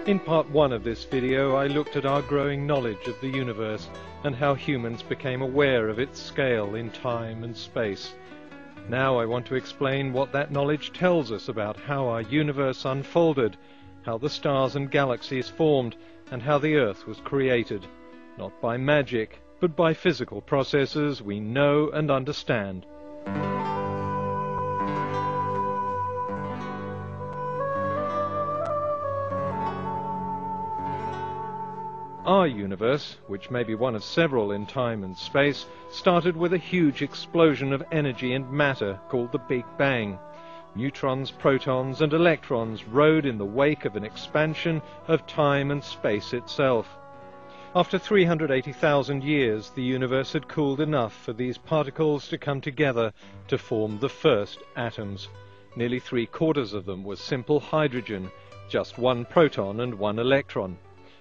In part 1 of this video, I looked at our growing knowledge of the universe and how humans became aware of its scale in time and space. Now I want to explain what that knowledge tells us about how our universe unfolded, how the stars and galaxies formed, and how the Earth was created, not by magic, but by physical processes we know and understand. Our universe, which may be one of several in time and space, started with a huge explosion of energy and matter called the Big Bang. Neutrons, protons, and electrons rode in the wake of an expansion of time and space itself. After 380,000 years, the universe had cooled enough for these particles to come together to form the first atoms. Nearly 3/4 of them was simple hydrogen, just one proton and one electron.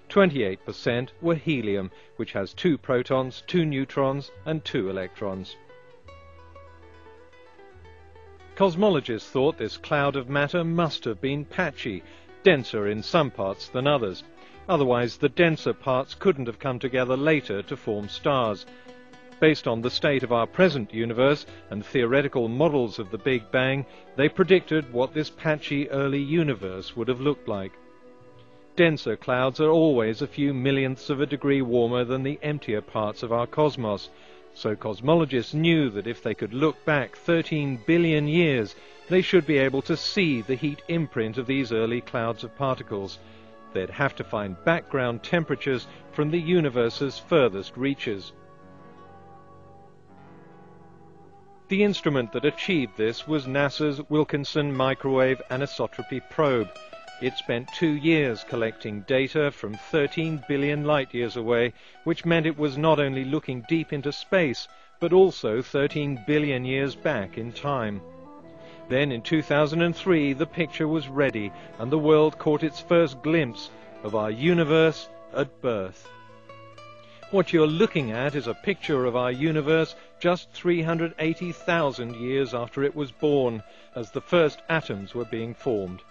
28% were helium, which has 2 protons, 2 neutrons, and 2 electrons. Cosmologists thought this cloud of matter must have been patchy, denser in some parts than others. Otherwise, the denser parts couldn't have come together later to form stars. Based on the state of our present universe and theoretical models of the Big Bang, they predicted what this patchy early universe would have looked like. Denser clouds are always a few millionths of a degree warmer than the emptier parts of our cosmos, so cosmologists knew that if they could look back 13 billion years, they should be able to see the heat imprint of these early clouds of particles. They'd have to find background temperatures from the universe's furthest reaches. The instrument that achieved this was NASA's Wilkinson Microwave Anisotropy Probe. It spent 2 years collecting data from 13 billion light-years away, which meant it was not only looking deep into space, but also 13 billion years back in time. Then in 2003, the picture was ready, and the world caught its first glimpse of our universe at birth. What you're looking at is a picture of our universe just 380,000 years after it was born, as the first atoms were being formed.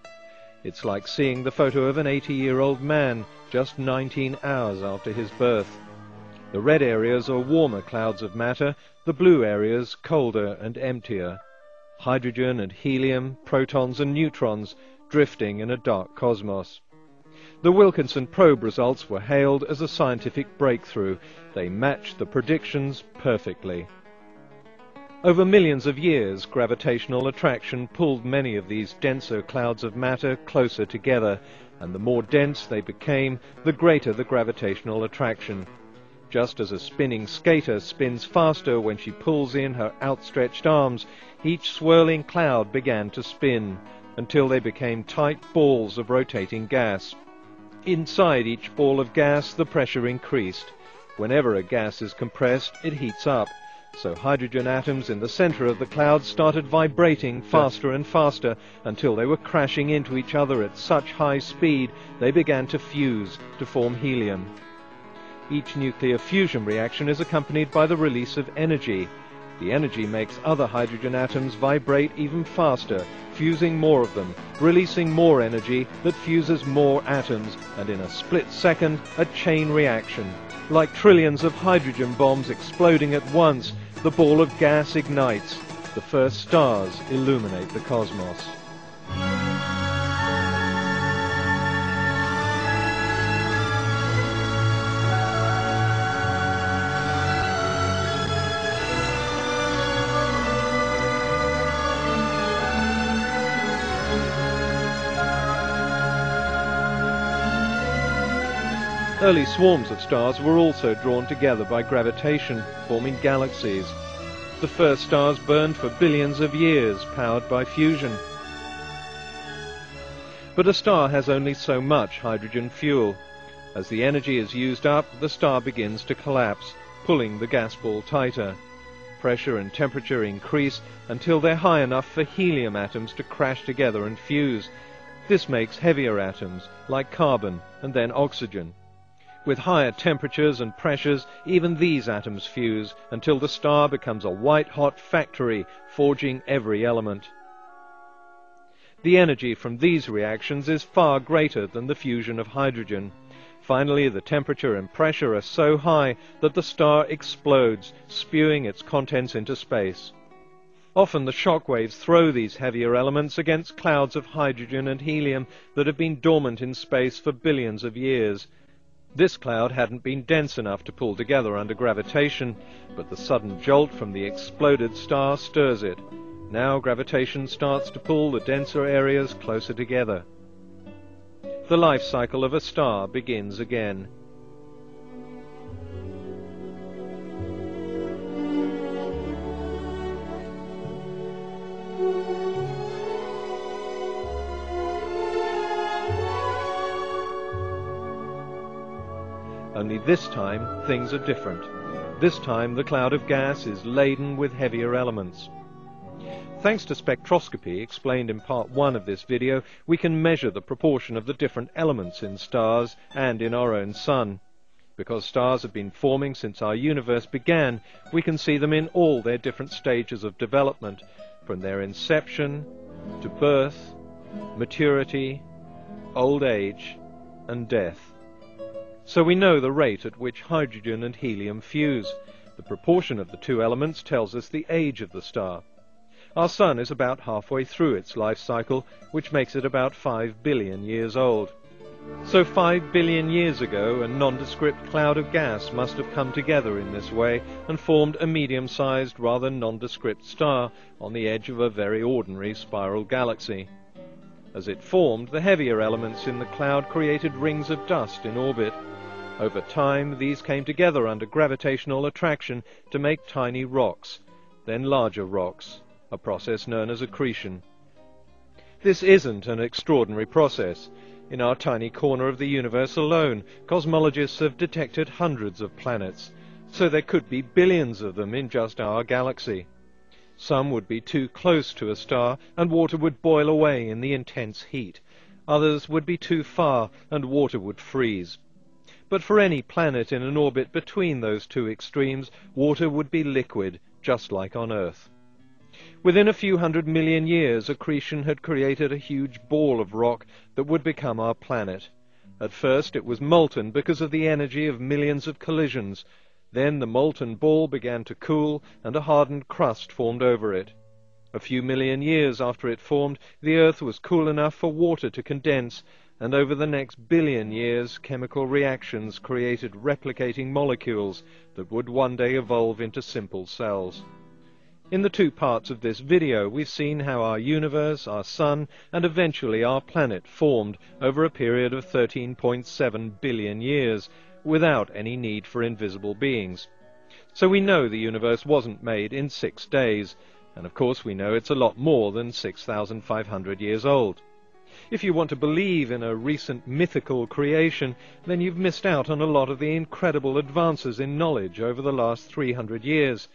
It's like seeing the photo of an 80-year-old man just 19 hours after his birth. The red areas are warmer clouds of matter, the blue areas colder and emptier. Hydrogen and helium, protons and neutrons drifting in a dark cosmos. The Wilkinson probe results were hailed as a scientific breakthrough. They matched the predictions perfectly. Over millions of years, gravitational attraction pulled many of these denser clouds of matter closer together, and the more dense they became, the greater the gravitational attraction. Just as a spinning skater spins faster when she pulls in her outstretched arms, each swirling cloud began to spin, until they became tight balls of rotating gas. Inside each ball of gas, the pressure increased. Whenever a gas is compressed, it heats up. So hydrogen atoms in the center of the cloud started vibrating faster and faster until they were crashing into each other at such high speed they began to fuse to form helium. Each nuclear fusion reaction is accompanied by the release of energy. The energy makes other hydrogen atoms vibrate even faster, fusing more of them, releasing more energy that fuses more atoms, and in a split second, a chain reaction. Like trillions of hydrogen bombs exploding at once, the ball of gas ignites. The first stars illuminate the cosmos. Early swarms of stars were also drawn together by gravitation, forming galaxies. The first stars burned for billions of years, powered by fusion. But a star has only so much hydrogen fuel. As the energy is used up, the star begins to collapse, pulling the gas ball tighter. Pressure and temperature increase until they're high enough for helium atoms to crash together and fuse. This makes heavier atoms, like carbon and then oxygen. With higher temperatures and pressures, even these atoms fuse until the star becomes a white-hot factory, forging every element. The energy from these reactions is far greater than the fusion of hydrogen. Finally, the temperature and pressure are so high that the star explodes, spewing its contents into space. Often the shock waves throw these heavier elements against clouds of hydrogen and helium that have been dormant in space for billions of years. This cloud hadn't been dense enough to pull together under gravitation, but the sudden jolt from the exploded star stirs it. Now gravitation starts to pull the denser areas closer together. The life cycle of a star begins again. Only this time things are different. This time the cloud of gas is laden with heavier elements. Thanks to spectroscopy, explained in part 1 of this video, we can measure the proportion of the different elements in stars and in our own sun. Because stars have been forming since our universe began, we can see them in all their different stages of development, from their inception to birth, maturity, old age, and death. So we know the rate at which hydrogen and helium fuse. The proportion of the two elements tells us the age of the star. Our Sun is about halfway through its life cycle, which makes it about 5 billion years old. So 5 billion years ago, a nondescript cloud of gas must have come together in this way and formed a medium-sized, rather nondescript star on the edge of a very ordinary spiral galaxy. As it formed, the heavier elements in the cloud created rings of dust in orbit. Over time, these came together under gravitational attraction to make tiny rocks, then larger rocks, a process known as accretion. This isn't an extraordinary process. In our tiny corner of the universe alone, cosmologists have detected hundreds of planets, so there could be billions of them in just our galaxy. Some would be too close to a star, and water would boil away in the intense heat. Others would be too far, and water would freeze. But for any planet in an orbit between those two extremes, water would be liquid, just like on Earth. Within a few 100 million years, accretion had created a huge ball of rock that would become our planet. At first it was molten because of the energy of millions of collisions. Then the molten ball began to cool, and a hardened crust formed over it. A few million years after it formed, the Earth was cool enough for water to condense, and over the next billion years, chemical reactions created replicating molecules that would one day evolve into simple cells. In the two parts of this video, we've seen how our universe, our Sun, and eventually our planet formed over a period of 13.7 billion years, without any need for invisible beings. So we know the universe wasn't made in 6 days, and of course we know it's a lot more than 6,500 years old. If you want to believe in a recent mythical creation, then you've missed out on a lot of the incredible advances in knowledge over the last 300 years.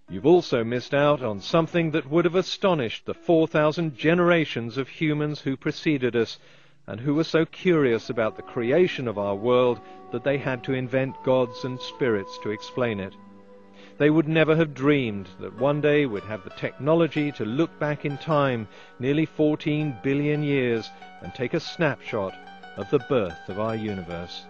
You've also missed out on something that would have astonished the 4,000 generations of humans who preceded us, and who were so curious about the creation of our world that they had to invent gods and spirits to explain it. They would never have dreamed that one day we'd have the technology to look back in time, nearly 14 billion years, and take a snapshot of the birth of our universe.